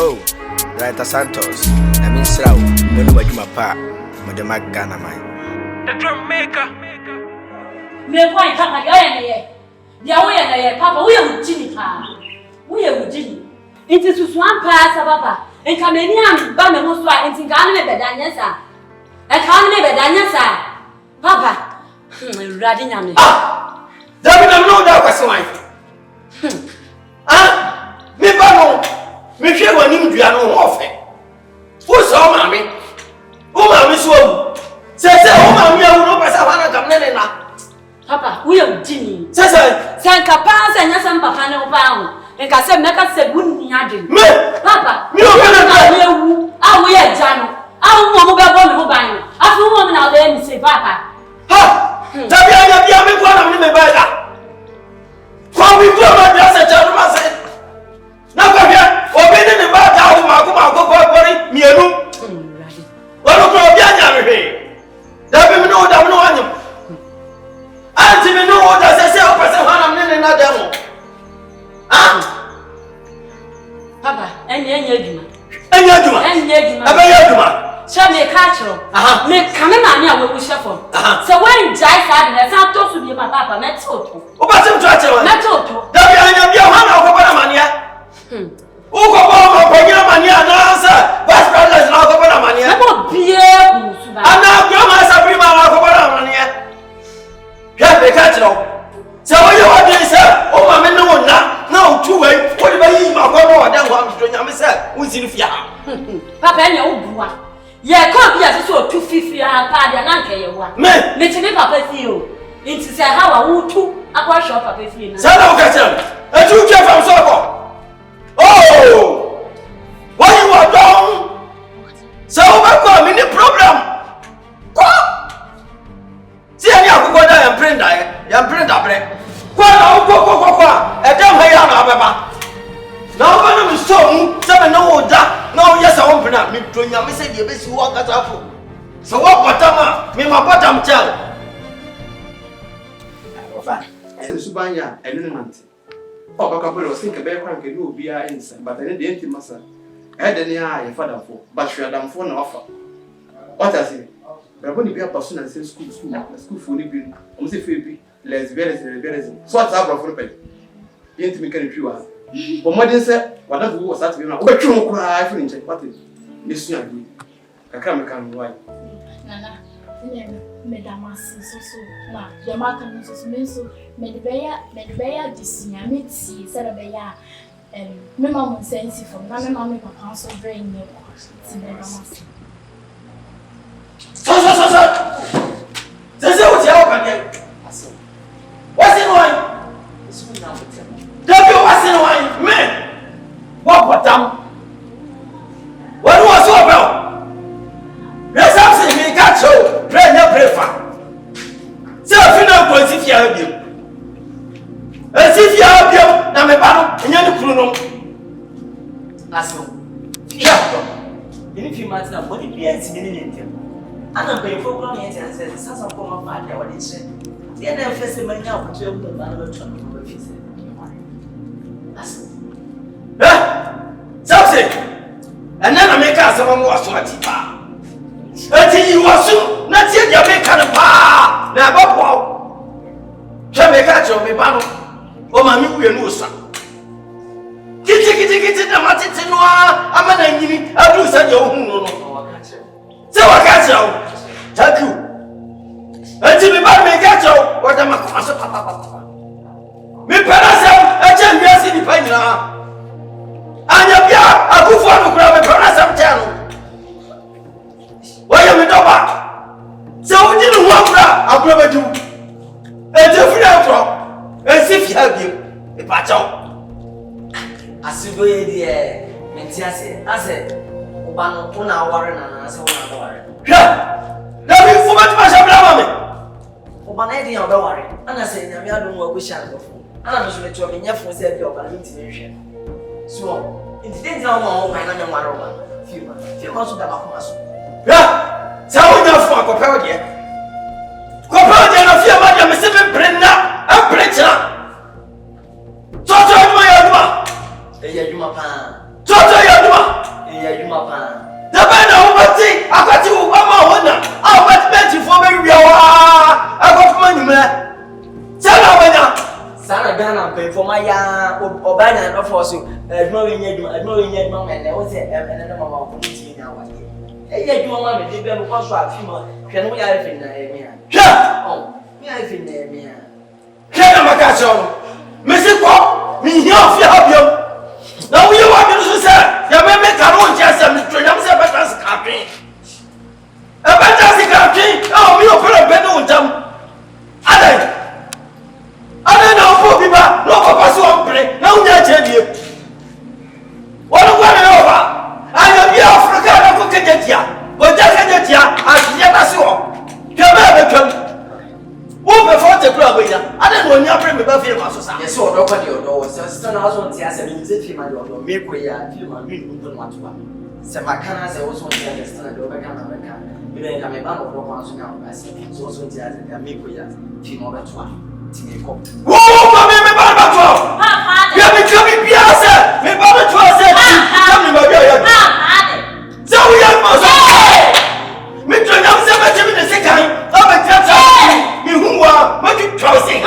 Oh, right, Santos. I mean, Slow. Don't know what you my pa. Madam Ghana, mine. The drum maker. Me point, Papa, you're Papa, we are Jimmy. We are Jimmy. It is one pass, Papa. And Camenian, Bamamuswa, and Tingana, Bedanyasa. I can't live at Danyasa. Papa, Radinami. Ah! David, I know that was mine. Ah! Me bano. Me share one in Giano offer. Who's all mammy? Oh, mammy, so. Say, oh, mammy, I will not pass a one. Papa, we are Jimmy. Say, Sanka Pass and Yasan Papa no pound. And Casemaka said, wouldn't you? me, Papa, you are I wear Jano. I won't go buying. I feel woman out there and say, Papa. Ha! Tabia, you have been one of them by that. How we go about that, gentleman said. Now, come here, forbidden about how Marco, me, well, look at Yanni. That we know that no one. Auntie, we know what I say, person, and not demo. Ah, Papa, and Yeduma. and Yaduma, about Yaduma. Shall me catch her? Make Kamamania will shuffle. So when Jai had a Santos to be my papa, that's all. Oh, but some touch on That's all. that be a one of Mania. Oh, Mania, answer. Vice President of Mania. I'm not beer. And now, Grandma Sabrina of Mania. Can't be catch her. So, what you want to say? Oh, my men, no, now, 2 way. What about you, my brother? I don't want to do myself. Who's in fear? Papa, and your yeah, come here to 250 party and I care what. Me, let me papa feel. It is how I would to aqua shop papa feel. Sano catch him. A 2 check from Soko. Oh, what you are done? So, I'm in the problem. See, I'm going to print that. I'm print that break. Go, a damn hay. Now, when I'm so, 7 no that. No, yes, I won't be me doing your message. You best walk at up. So, what bottom? Me, my bottom child. Subanya, a luminant. Oh, a couple of think a bear crank will be inside, but I didn't the empty massa. I had any eye, father for, but she had done for an offer. What I say? But when you be a person and say school for living, almost a free, lesbianism, so what's up for a penny? Ain't me can you are. But what is it? Whatever was that, you know, but you cry for inch. What is this? I can't why. Nana, Madame, so, now, your market is so, Medbeya, this Yamiti, said a bear, and Mamma sends from Mamma Papa, so very near. So. This is what you're again. What's in wine? What's in wine? Man, what damn? What was so about? There's something we got so pray for. So if you know what if you have you. As if you have you, now my battle, and you're the Bruno. As well. Yeah. If you might not put it in anything. I don't pay for one and says, Sasa Poma Father, what is it? The other first man now to open the banner to something. And then I make us someone who was so much. Until you was soon, not yet you make a pa. Now, Bob, shall make catch on me, Bano. Oh, my new Musa. Get the Martin Noir. I'm an enemy. I do send your own. So I catch you. Thank you. Until me bad me catch you. What am I papa? Me parasem, I can't be a city pine. And you are a good one who grab a parasem channel. Why am I not back? So we didn't want that. I'll grab you. And the free from. And if you have you, a patch out. As you go in the air, Mentiasi, I said, Obano, Puna, Warren, and so on. Yeah, let me for much much of me. Obanedi on the worry, and I say, I don't know which I go for. And I'm sure to be for self your intimation. So, it didn't know more when I'm a few months of the Macomas. Yeah, tell me for a compare yet. Compare the fear of your Mississippi Brenda, a preacher. Toto, my Yaduma. Yaduma. Toto, Yaduma. you my pan. The man over thing, I got you, Mama, I'll bet you for me. I got money, man. Tell her, Sana Ghana pay for my or banana of us. Ignoring yet, mom, and there was another mama community now. Hey, you want to be able to construct a few more. Can we have in there? Oh, me, I think there. Can I catch on? Mr. Pop, me here of you. Now we want to say, you may make a own chest and to them say, but that's captain. A fantastic captain. Oh, we open a bed on them. I don't know, poor people, no papa so play, no nature you. What a one over. I am the African of Kukatia, but just as never saw. Come. Who before the club with you? I don't know when you bring me back here, Master. Yes, so nobody knows. Son, I was on the answer. Is it my daughter? Make way, I feel my mean, don't want to. So my can I also want to understand the America. Even I'm a man of rock now. I see it's also the answer. I make way, feel more than one. Whoa, my Baba! You have been coming, Piazza! My Baba said, come to my beard. So we have most. Me to know 7 minutes second. I'm a chance. Who are making crossing?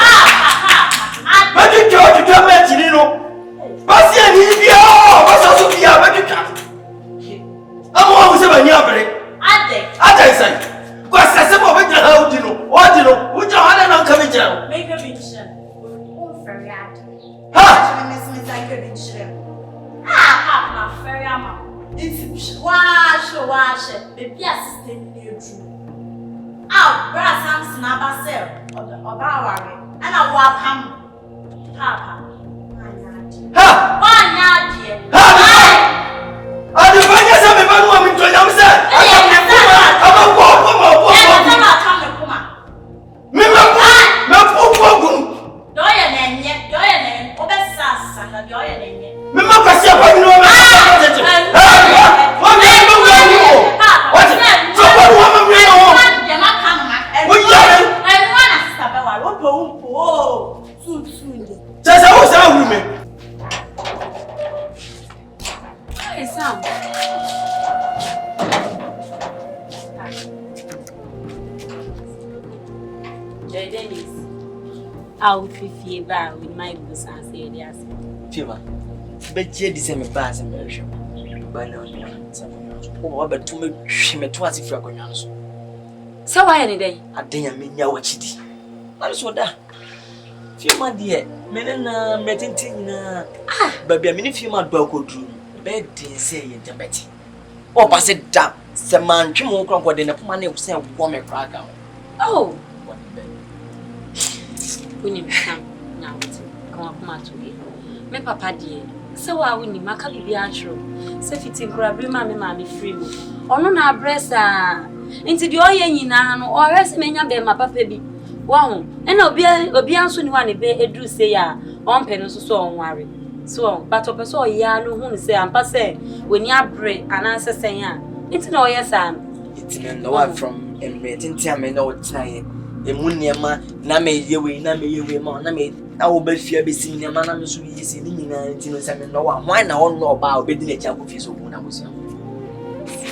Making George to come at you. But see, India, what's also be a making cat. I'm always a near I say, what's the simple with the how do you know? What do you know? Which are not coming down? Make a vision. Very hard. Ha! Miss I could be sure. Ah, very amount. It's wash, baby, assistant near true. Ah, brass hands never sell or bower, and I walk him. Papa, Ha! one yard, dear. I do find yourself a man woman to them, sir. I'm a walk. I'll feel bad with my books and say, yes. Fima, but ye December pass and version. By now, oh, but to make him a twice if you're going on. So, why any day? I didn't mean ya what she did. I'm so that. Fima, dear, men and meeting, but be a minute few months go through. Bed didn't say it, Betty. Oh, pass it down. Some man, Jim won't come with enough money to send woman crack out. Oh, when you come now, come up to me. My papa dear, so I will need my copy be actual. So if it's in grab, mammy free. Or no, our breasts are into the oil or rest me my papa baby. Wow, and Obian soon one a bed, a drew say, on pen so on worry. So, but of us all, ya no whom say, I'm passe when you break and answer saying, it's no yes, it's no one from a meeting, tell me no tonight. A mooniama, Name Yewe, Name, I will bet fear be seen a man. I'm so easy, no one. Why now know about betting a chap of his own? I was young.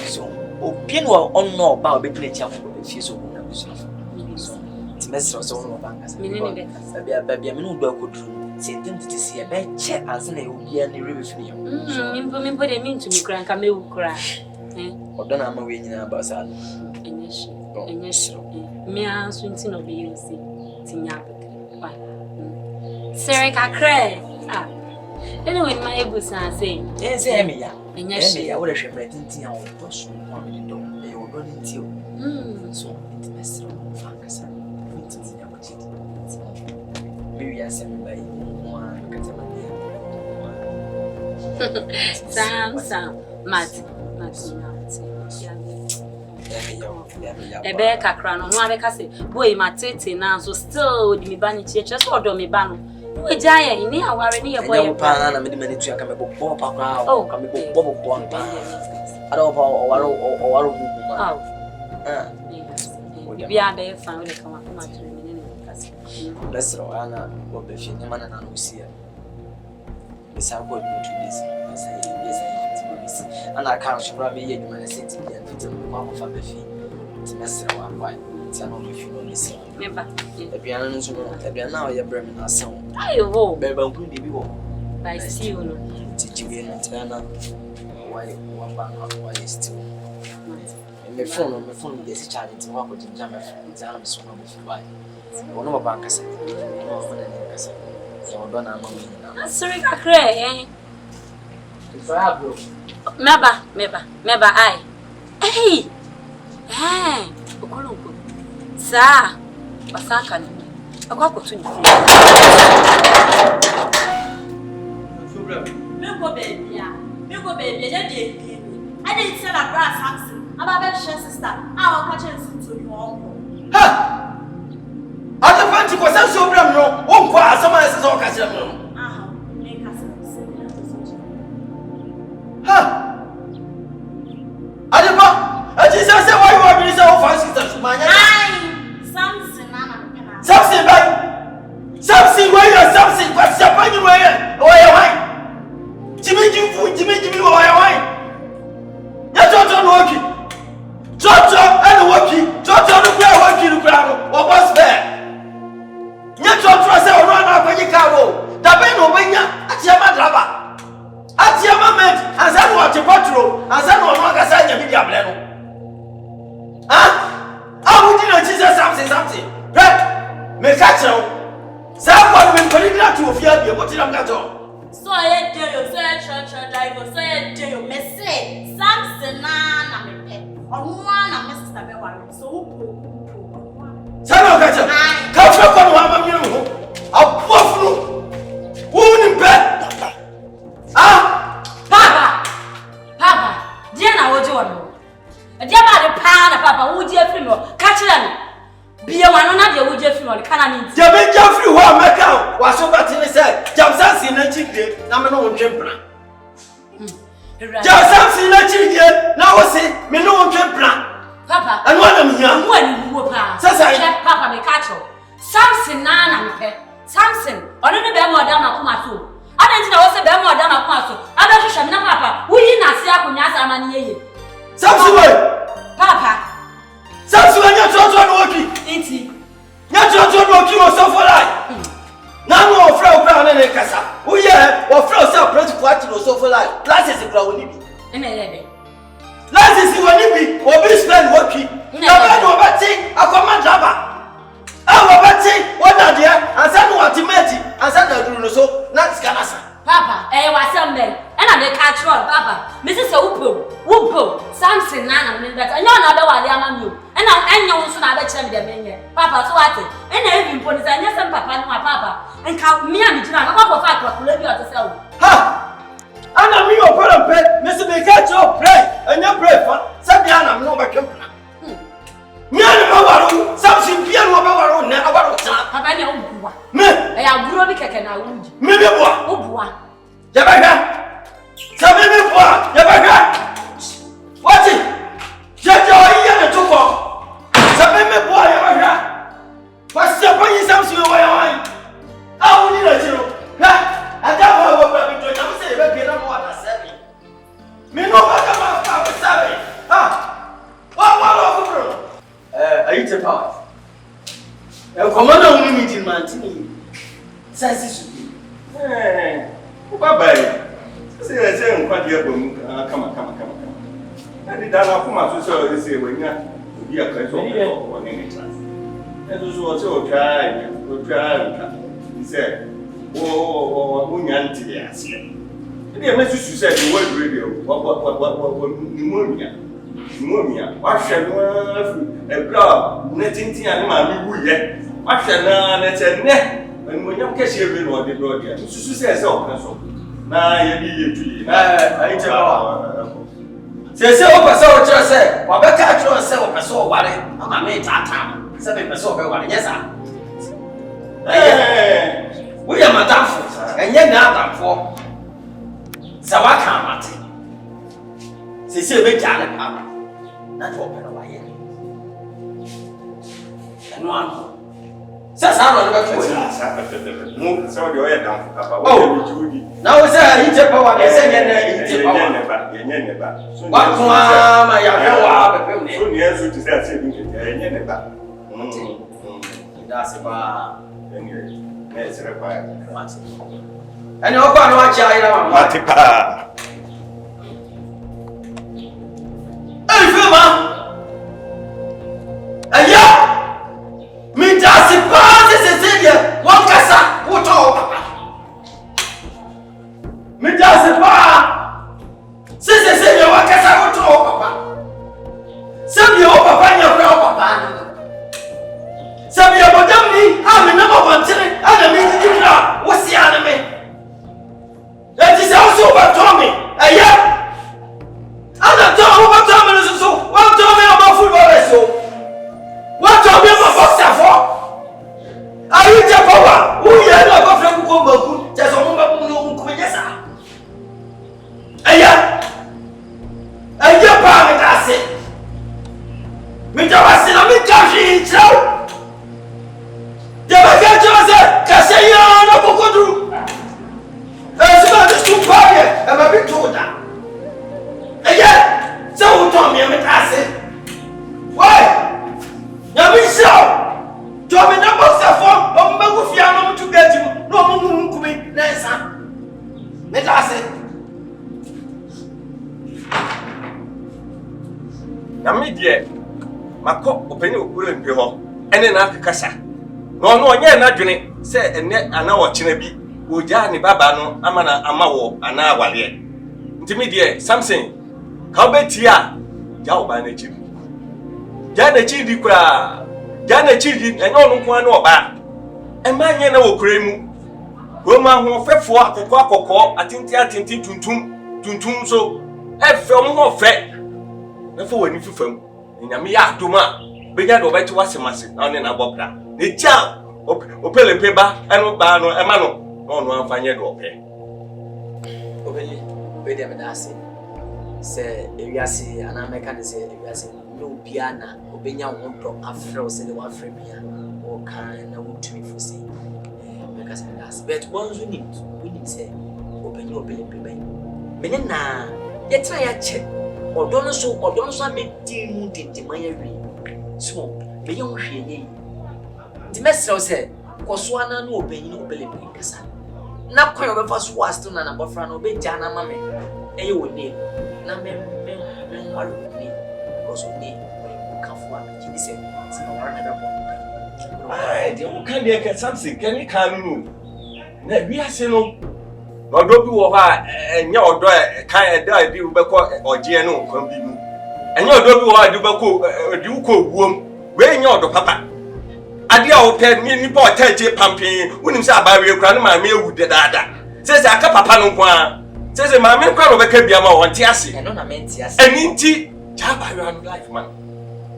So, opinion on know about betting a chap of his own. I was young. It's mess or so no bankers. Baby, I mean, no could do. Say them to see a bad check as an Obian river for you. Implement what I mean to me, crank a milk cry. Or don't I'm away in a bazaar. And yes, me and Swinton of you see Tinya. Serica cray. Ah, anyway, my able son say, yes, Emmy, and yes, I would have shared tea on the bus. One don't they will run into you. So it's messed up. Maybe I send by one. Sam, Matt. Ebe kakra no nwa beka se boy matete na so still di me bani chieche so do me bano we jaye ni aware ni ye boy pa na me di mani tu aka me bo pa kwa o ka me bo pa ada o bubu ma bi ade fa we ka ma tu me ni kasi lesro ana bo be fi ni mana na no sia esa go do to this esa missing. And I can't show me in my city and fit in my mom from the fee. It's a mess around why. It's an only few missing. Remember, the piano is now your Bremen or some. I will, baby, be warm. I see you. Teach you in a turn up. Why one bang up while you still. My phone gets charged to work with Jam exams one of the five. One of our bankers. So don't know. Sorry, I cry. If I have you. Meba, I. Hey! Hey! Okologo. Sir, Basakan. I go to you. Go baby, yeah. Go baby, I didn't sell a brass Samson. I'm a bad sister. I'll catch you to your uncle. Ha! I don't want to go so bram no. Won't qua some as all catch them. Ha! I don't know. I just said why you are being so fancy. Something back. Something where you're something, what's happening where? Oh, why? Jimmy, why? You're not working. Jojo and working. Jojo the prayer working the ground. What was there? You're trying to run up when you can't. The Ben Obenya at Yamadaba. At Yamamet, as I want to patrol, as I know what I said, the media blend. Ah, I would Jesus something. Right? Make catch you. Someone will put it out to a fear. What did I get on? So I tell you, church driver, so I tell you, Messi, Samson, Nana, me pet, or one of Mrs. Tabewa, so Samuel Catcher, come from you. I'll puff you. Wound in bed. Ah, Papa, dear, I will do one. A dear body, Papa, would you have catch them? Be a one on your wood, Jeffrey, or Canaan. Jabin Jeffrey, who are my cow, was so bad in the side. Jamsas in a chicken, number no champion. Jamsas in a chicken, now I say, me no champion. Papa, and one of them, when you were Papa, may catch you. Samson, Nana, Samson, or any bear more down a Kumawood. I didn't know what's a bear more down a Kumawood. I don't wish I'm not Papa. We did not see up when Yasa money. Samson, Papa. Samson, you're trying to work. You're trying to work yourself for life. Now, no, Frau Brown and a Casa. Oh, yeah, or Frau South Project Platinum so for life. Last is a ground. Last is the one or be spent working. No, but take a command driver. I will take what are there and send what to meet and send a do so. Not Scanasa. Papa, was some men, and I'm a catch one, Papa. Mrs. Whoop, Samson, Nana, and that I know another one, you. And I know soon I bet you, Papa, so what? And I even put his and yes, and Papa, my Papa, and count me and me, I'm not for 5 o'clock, to sell. Ha! And I'm your brother, Mr. Catch your pray, and your pray for Sabiana, no back. Me, something piano about never Papa, me, I am growing and I would. Maybe what? Yabaga! Sabi what? Yabaga! What it? Jaja, and took off. Sabi boy, Yabaga! What's your point? Something away. I will need a zero. I don't know what I'm doing. I'm saying, baby, I'm what I said. Me no matter what I'm saying. Ah! What? I eat a part. A commander only meeting man to me. Says Bye. Say, quite dear, come. And the Dana Kuma to say, when you be a class or any class. And those who are so try. He said, oh, Munyanti, yes. And the message you said, the word radio, what, pneumonia. What shall a blood, netting and mammy, yet. What shall not let net? And when you catch every one, the blood, you say so. Now you be I tell say, so, say, what better catch yourself, I saw what I made that time. 7 over, yes, sir. We are Madame, and yet now for Sawaka Martin. Say, big Janet, Papa. Not open away. And one. Sasa ano ba tuwe. Mu so de oya dan papa. Na wo say ite power de say ite power. Yenye ne ba. Wa kuma ma ya hwa be pe. So ni enso ti say ase bi nke yenye ne ba. Da se ba. Yenye. Na sere pa. Ani o kwa no wa cha ira mama. Mati pa. Ai fema. Aya. Mi da se pa se dia. Wa kasa wo to papa. Mi da se pa. Se dia wa kasa wo to papa. Se dia o papa nya fra o papa. Se dia bodam ni a me na mo bantene a na mi dikira wo si ana me. Eti se o so ba to me. Aya. Ana to o ba to me so. Wa to me o ba football so. Wa to me o boxer for. Ayi je power. Wo ye na ba fra ku ko ba ku. Je so mo ba ku no ku me yesa. Aya. Aya pa me ka se. Me ta wa se na me ka fi chao. Je ba ka chao se ka se ya na ko ko du. Esa de su paye, e ma bi toda. Aya. Se wo to me me ka se. Why? Ya mi shao. To me na boxer for, o mo ku fi ana mo tu gati mo. No mo mu ku mi na esa. Me ka se. Na me de makọ openi okure mpe ho ene na akakasa no no onye na dwene se ene ana wo kina bi oja ne baba no ama na ama wo ana awale ntimi de Samson ka obeti a ja oba na chi ja na chi di kwa ja na chi di enye onu kwa na oba e ma nye na wo kure mu ko ma ho fefo akokọ atenti tuntum so e fe mo ho fe na fo wani fifam nyame ya adoma benya do beti wasemase na one na bobra ne ja opelempe ba eno ba no ema no no amfanye do ope Obenye we dem na ase se ewiase ana meka ne se ewiase no bia na obenya wo do afro se de wa afro bia o kan na wo tumi fusi meka se na ase but one you need we need say obenye opelempe ba menya na ye tra ya che odono so amedi mu dede man yawi so me ye hwe ye di mesrɛ sɛ koso ana no obenyi no obelembe kasa na kwan obefa so wasto na bofra no obeja na mame eye woni na me waro ni koso ni kafo a kini sɛ na waro na bebo ai de wo kan de ka Samson kan kan no na wiase no odo bi wo ha enye odo kan eda bi wo bekọ oje no kwan bi mu enye odo bi wo ha di bekọ odi ukọ wuom we enye odo papa ade a wo pe ni pa otaje pampen wonim se abawe kura no ma me ewu de dada se aka papa no kwa se ma me kwa no beka bia ma wonte ase eno na me nti ase eni nti ja abawe no life man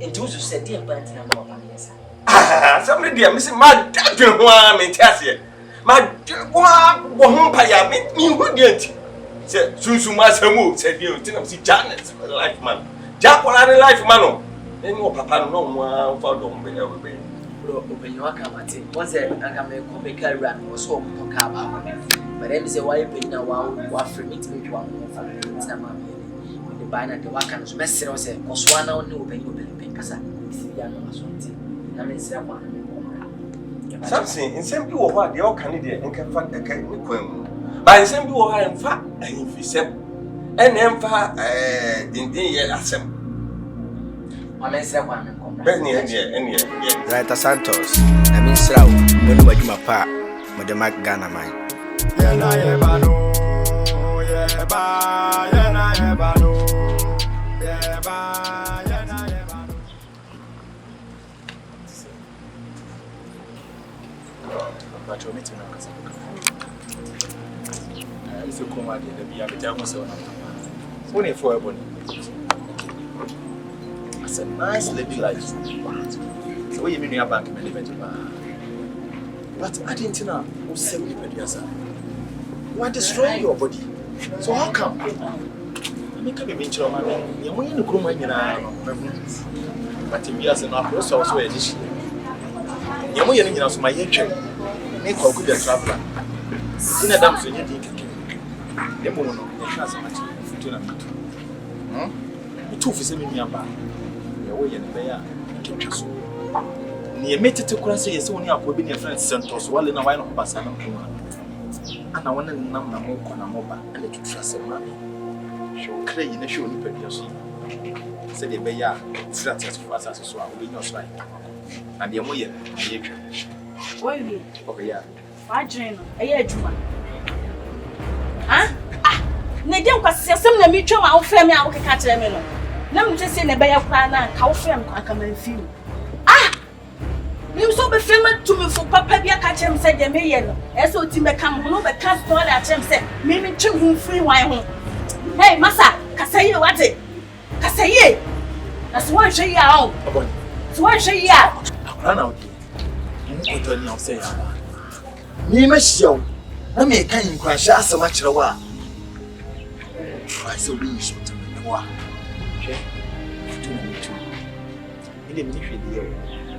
enti wo se de ba nti na ma papa yesa somebody dia me se ma dadwe ho a me nti ase ma bo humpa ya mi hu dienti se sunsun ma samu se bi o tinam si Janet life man ja kwala ni life man no eni o papa no mo fa do mbe ya be bro obenyo aka mate wonse aka me ko be carry an wo so ko ka ba ko but em say why be na wa free meet me wa mo fa tina ma me the buy na the waka no so mesere wo se ko so ana oni obenyo be kasa si ya no so nti na me sere kwa Samson nsem bi wo ho ade o kan de nka fa eka ni kwan mu ba nsem bi wo ha mfa ahimfisem ene mfa dindin ye asem ma me sere kwa me ko ene Right Santos na min sraw woni wadwuma pa mo de magana man Yena yeba no yeba yena yeba no yeba yena yeba no but you meet na kasa ife koma de da biya beta ko se wona so ne for ebony it's a nice living life so you mean your bank management but I didn't know who sell the pediasa you are destroying your body so how come make a be chiro mama you want to kroma nyina but we as na process also edition Yamu yen nyina so ma yetwe. Me Kwaku the traveler. Ina dam so nyedi keke. Demo no, ye hwa sama chi futu na futu. Itu fi se me nua ba. Ye wo ye ne be ya ketwa so. Ni ye metete kura se ye se woni akwa bi ne friend Santos wale na why no basa na ko. Ana wona nam na mo ko na mo ba. Ana tutu ase ma. Show kre yi na show ni pedia so. Se de be ya flat as for as so a we no so ai. And the moye ye twa. Oye. Okay ya. Wa dream no. Eye adwuma. Na dem kwase sem na mi twa ma wo frɛ me a wo keka kyerɛ me no. Na me se na be ya kwa na ka wo frɛ me aka ma fi. You so be frɛ to me for papa bia ka kyerɛ me se de me ye no. E so ti me kam ho no be ka story a kyerɛ me se me twe ho free wan ho. Hey masa, kasaye wate. Kasaye. Na so wan hwe ya o. So wan hwe ya. Akora na odi. Mu ko to ni o se ya. Ni ma hyew. Na me kan nkwa hye asema kyerɛ wa. Try so be so to me wa. Hwe. Tu na ni tu. Inde mi hwe di yo.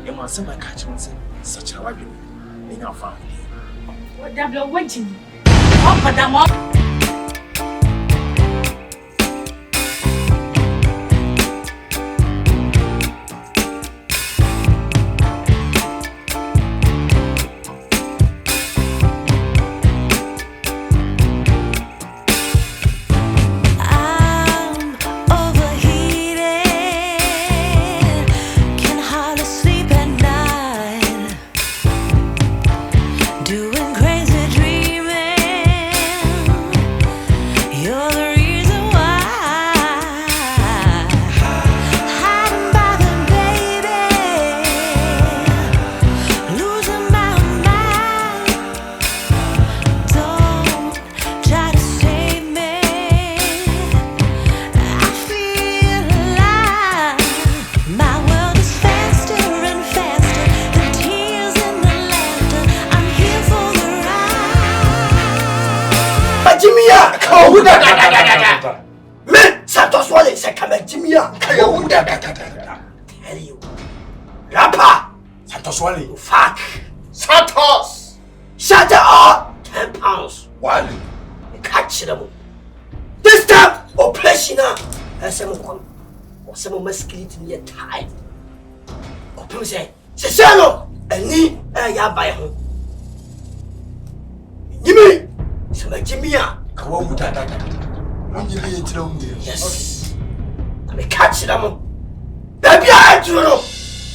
E ma asema ka kyerɛ se sakyerɛ wa dwene. Me nya fa. What double waiting. Up for them up. Santos wale se kama Jimia. Tell you. Rapper. Santos wale. Fuck. Santos. Shut up. 10 pounds. Wale. Catch them. This time operation. Some masculinity near time. Open say. Sesano. Ani ya buy home. Jimmy. Some Jimia. Kwaku da. Yes. I'm catch them. Baby, I do know.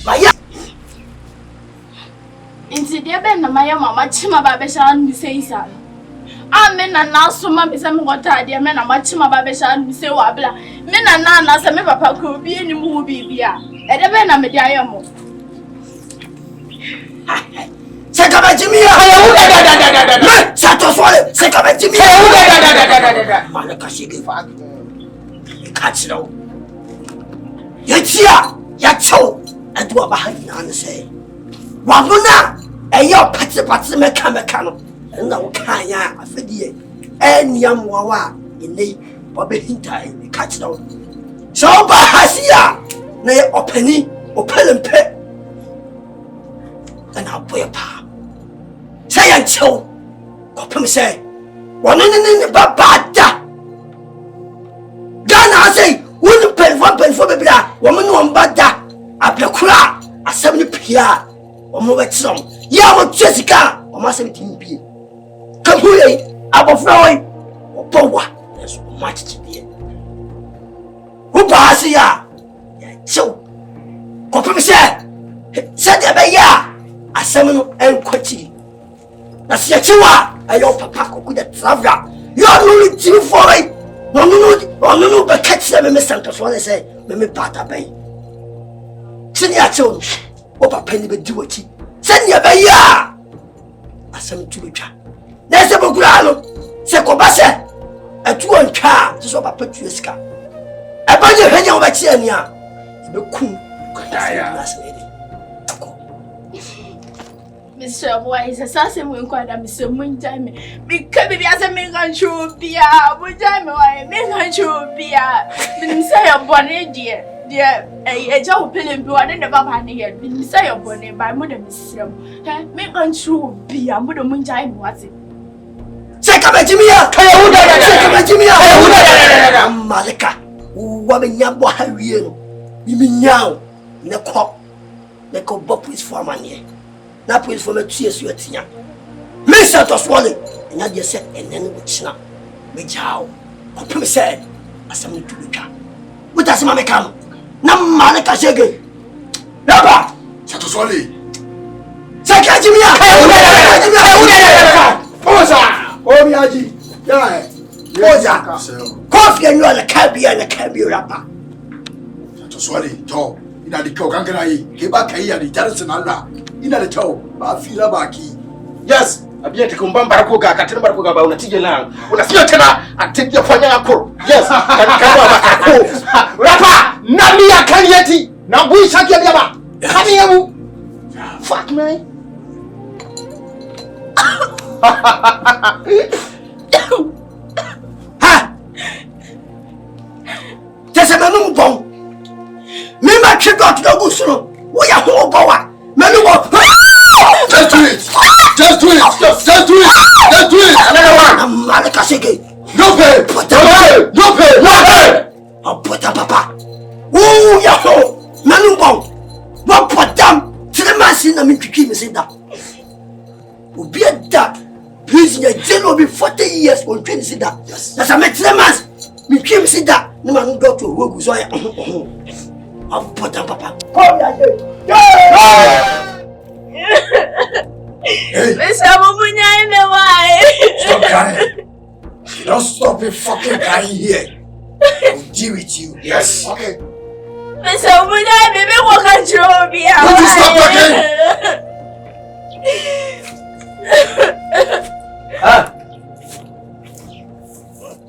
My Inti dia ben na maya mama chima ba be shan mi sei sa. Amen na so ma be se me gota dia me na ma chima ba be shan mi sei wa bla. Me na se me papa ko bi eni mu bibia. E de ben na me dia yemo. C'est comme un Jimmy! Mais ça te soit, c'est comme un Jimmy! Le caché qui va. Catch now. Yatia! Yacho! And do a behind on the say. Wabuna! A yo patty mecano. And no kaya, a fiddy. And yam wawa in the Bobby Hinta. Catch now. So Bahasia! Nay opening, open pet. And I'll pay a pa. Say and so, Copum say, one in the babada. Ghana say, wouldn't pay 1 pen for the black woman one bada. A placra, a 70 pia, or more at some. Yaw Jessica, or my 17 p. Come here, above flowing, or power. There's much to be. Who passes ya? So, Copum say, said the ya. A seminal and quitty. That's your chiwa. I your papa could the traveler. You are only 2 for it. No, but catch them in the Santos one. I say, me pata bay. Send your children. Opa penny be do it. Send your bay ya. I send to the chat. There's a bograno. Secobasa. A 2 and car. Just over Petriska. I buy your head over Tiania. The cool. Good last lady. Mr. Boy is assassin when quite a Mr. Moon me. Because maybe as a man can show beer, would I make a show beer? Didn't say a bonnet dear. dear, a job pilling blue and then Papa here. Been say your bonnet by Mother Miss. Make untrue be a Mother Moonshine was it. Check up Jimmy, Malika, woman Yabo Harry, Mimiao, Neko, Neko Bob is for money. That was for me 2 years, you are Tia. Miss Santos Wally, and I just said, and then with Snap, which how, Papa said, as I'm to be come. What does Mamma come? No Malika Shaggy. Napa, Santos Wally. Check out Jimmy, Obiaji, yeah, Oja, coffee and you are the cabby rapper. Swally, tall. In the Kokankai, Kibaka, the Jarrison Alla, in the toe, Bafila Baki. Yes, I began to come back to Katambakuga about Tijalan. When I see a tenor, I take your Fanako. Yes, Rapper, Namia Kanyeti, now we shall get Yama. Kamiamu. Fuck me. Ha! There's a man bomb. Me ma chigot no gusto. We are whole power. Manu just do it. Just do it. Just do it. Just do it. Another one. Malika Shige. No pay. No pay. No pay. I'll put up papa. Ooh, yaho. Manu bomb. What put them to the machine and make you say that. Be a that. Please, your jail will be 40 years on 20 that. Yes. That's a max. Me came see that. No man go to work. So I'll put them papa. Come here. Hey. Mr. Mumunya in the way. Stop crying. Don't stop it fucking crying here. I'll deal with you. Yes. Okay. Mr. Mumunya, baby, what can you be? Would you stop talking?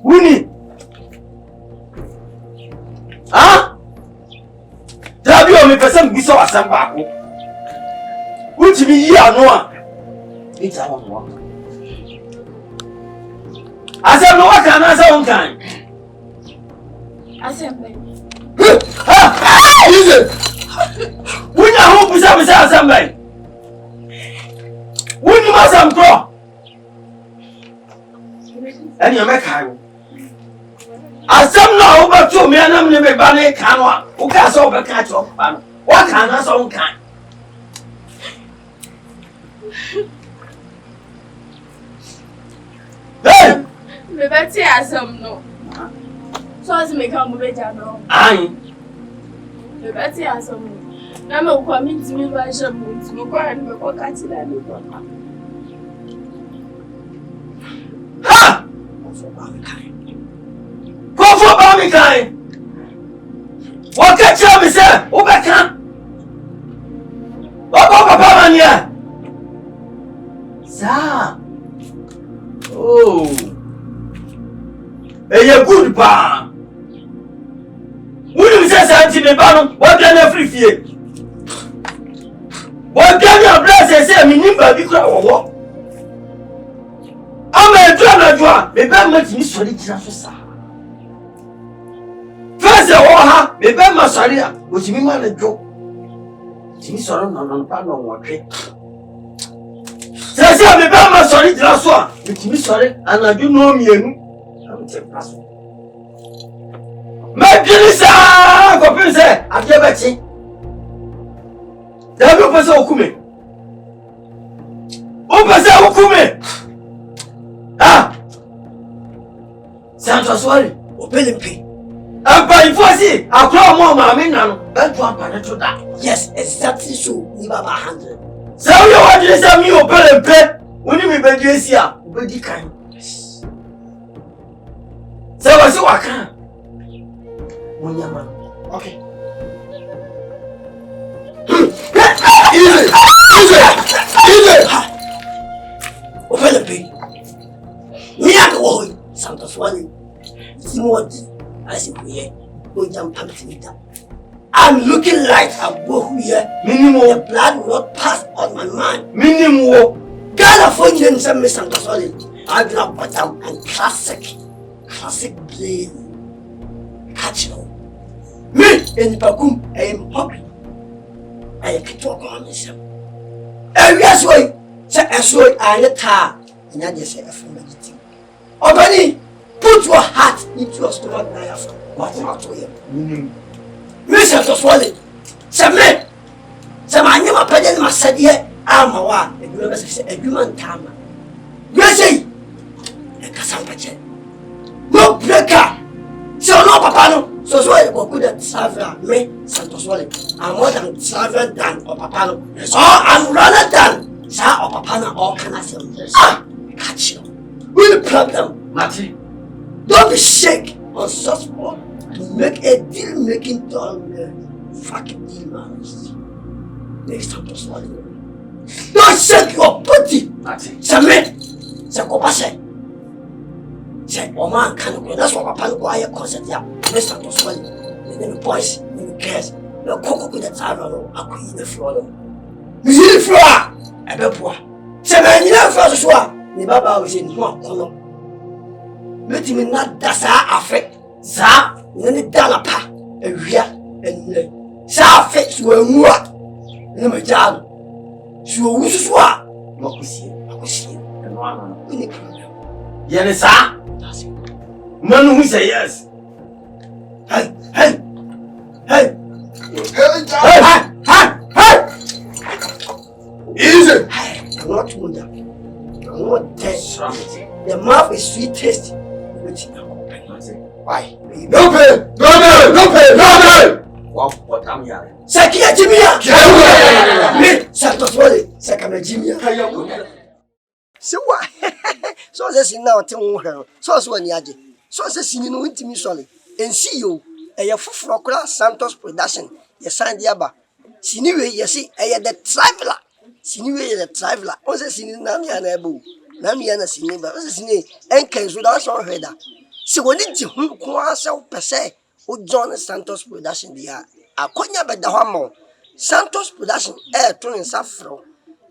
Winnie. Dabi o me person bi so asem ba ko. Wuti mi yi anu a. Ita won wo. Asem no waka na sa won kan. Asem. Easy. Wunya ho bisa asem bai. Wuni ma sam ko. Ani o me kai wo. Asem na wo ba to me anam ne me ba ne kan wa. O ka so be ka cho pa no. Wa kan na so kan. Hey! Me better asem no. So as me come be jano. Ai. Me better asem no. Na me kwa mi ntimi ba je mu ntimi kwa ni me kwa ka ti la mi kwa. Ha! Kofo ba mi kai. What can you me say? Obeka. Obo papa mania. Sa. Oh. Eye good pa. Wuni mi say santi me ba no, what can you free fie? What can you bless say me nimba bi kura wo. Ama edu na jua, me ba ma ti mi sori kira so sa. First of all, me be ma sori a, o ti mi ma na jo. Ti mi sori no pa no wotwe. Sese me be ma sori kira so a, ti mi sori anaju no mienu. Am te paso. Me biri sa, ko pe se, ade ba ti. Da bi o pe se okume. O pe se okume. Ah! Santos Wally, Opelimpi. But if I see, I'll call Mama, I mean, that's one part to that. Yes, exactly so. You have a 100. So you want to say me Opelimpi? When you be here, you'll be kind. So I see what can. When you're man. Okay. Easy. Opelimpi. Me and the boy, Santos Wally. Timothy. I'm looking like a boy here. Minimum, the blood will not pass on my mind. Minimum, California and some misunderstanding. I love bottom and classic blade. Catch you. Me and Kwaku, I am happy. I can talk on myself. And yes, why? Say, I saw it, I let her. And I just say, a family thing. Obani, put your heart into your stomach now after. What's not to him? Miss Santos Wale, say me. Say my name, I put in my said, yeah, I'm a one. And you ever say, a human time. You say, a Cassandra. No breaker. So no papa no. So I go good at travel. Me Santos Wale. I'm more than travel than or papa no. Or I'm rather than sir or papa no or can I say catch you. With the problem, Marty. Don't be sick or such for to make a deal making done fucking deal man. Next Santos Wale. Don't shake your body, Marty. Say go pass. Say, oh man, that's what Papa go hire concert here. Let's start to swallow. Then the boys, then the girls, the cocoa with the taro, I could eat the floor. You see the floor? I bet poor. Say, man, you never first swore. The Baba was in one color. Let him not that's our affect. Sa, then the Dalapa, a rear, and Sa affects were more. Never job. So, who's swore? What was here? I was here. And one in the problem. Yes, sir. None who say yes. Hey! Easy! I'm not wonder. I'm not dead. The mouth is sweet taste. Why? No pay! What am I? Sakia Jimia! Me, Santos Wale, Sakama Jimia. So what? So that's now telling her. So as one yaji. So as you know, intimate solid. And see you, a Fufrocla Santos production. Yes, Sandiaba. Sinewe, you see, I had the traveler. Sinewe, the traveler. Was a sin Namia Nabu. Namiana Sineba, was a sin, and cans without our header. So when did you who per se, who John Santos production the air? I couldn't have the Homo. Santos production, air turning saffron.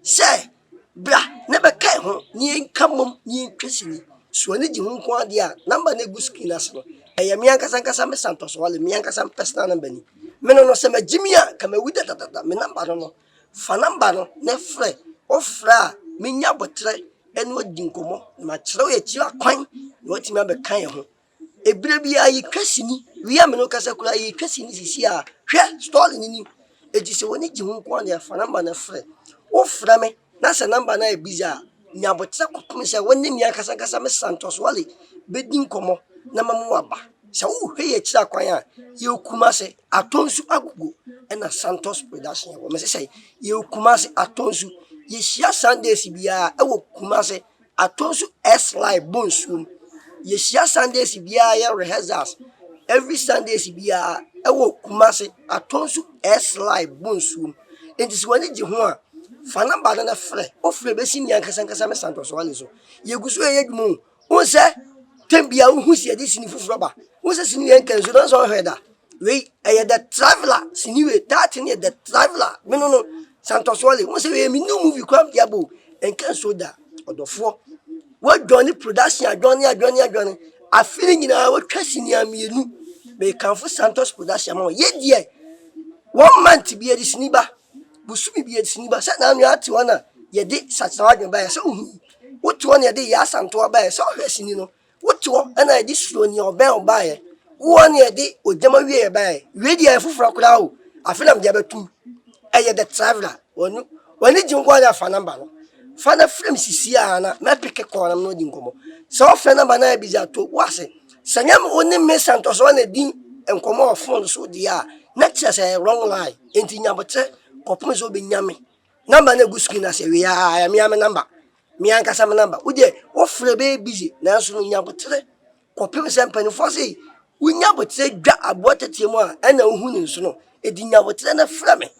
Say, bra, never came home, near come near Christine. So when did you want the number neguski national? I am Yanka Santos, while Mianca San Pestan and Benny. Menono Sama Jimia, come with the Menambano, Fanambano, Nefre, or Fra, Minya Botre, and what Dinkomo, Matroya Chia Quine, what you remember kind of. A baby, I Cassini, we are Menocasacula, Cassini is here, stolen in you. It is when you want their Fanamba Nefre, or Frame, that's a number nine bizarre. Nyabotra kupumisha wende miaka sanga Santos Wale bedin komo na mamuaba sa wo hwe kira kwan ye Kumase atonsu agugo na Santos production wo me say ye Kumase atonsu ye hia Sundays bia e wo Kumase atonsu S live bonsum ye hia Sundays bia ye rehearsals every Sundays bia e wo Kumase atonsu S live bonsum enti wani ji ho a fana bana na frɛ o frɛ be sin yan kasa me Santos Wale so ye guso ye dwumu o se tambia o hu sie de sini fufuro ba o se sini yan kan so don so hweda we eye the traveler sini we that ne the traveler me no Santos Wale o se we mi no movie kwam dia bo en kan so da odofo wo dwoni production adwoni a feeling na wo twasini amienu me kan fo Santos production ma ye die 1 month bi e de sini ba busumi bi ediniba sa na anu ati wana ye de satrawadwe ba ye so wotu wana ye de ya santo ba ye so hwesini no wotu na ye de suroni oba ba ye wo na ye de ojama wie ba ye wie de ya fufura kura o afilam de abetu eye the traveler woni jinkwa ya fa number no fa na film sisi ana na peke ko na no dinkomo so fa number na bi ja to wase sanyam oni me Santos wana din enkomo phone so dia na say wrong line enti nyabotre kopum so be nyame number na guski na say we ya mi am number mi anka sam number wo de wo frɛ be busy na so nyabotre kopum se mpanifo say wo nyabotre dwa abotetie mu a na wo ni nso no edi nyabotre na frɛ me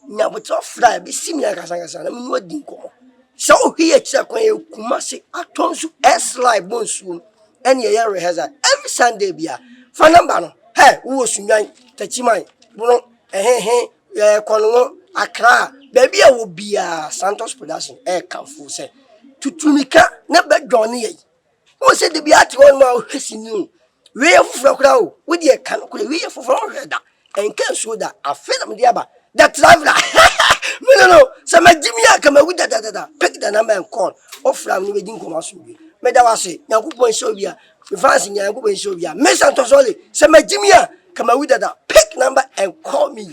nyabotre frɛ be simi anka sanga na mi wadi nkomo so hwe kira kwan e Kumase atonsu S live bonsu en ye rehearsal every Sunday bia fa number no hey wo sunwan tachiman bro kono Accra baby a wo bia Santos production kanfo se tutumika na bedon ye wo se de bia ti won ma o hwesini we fufura kura o wo de kan kura we fufura o hweda and can show that I feel them the other. That traveler. No. Some Jimmy come with that. Pick the number and call. Off from the wedding commercial. Medawase, Yakupo show ya. We fancy Yakupo show ya. Miss Santos only. Some Jimmy come with that. Pick number and call me.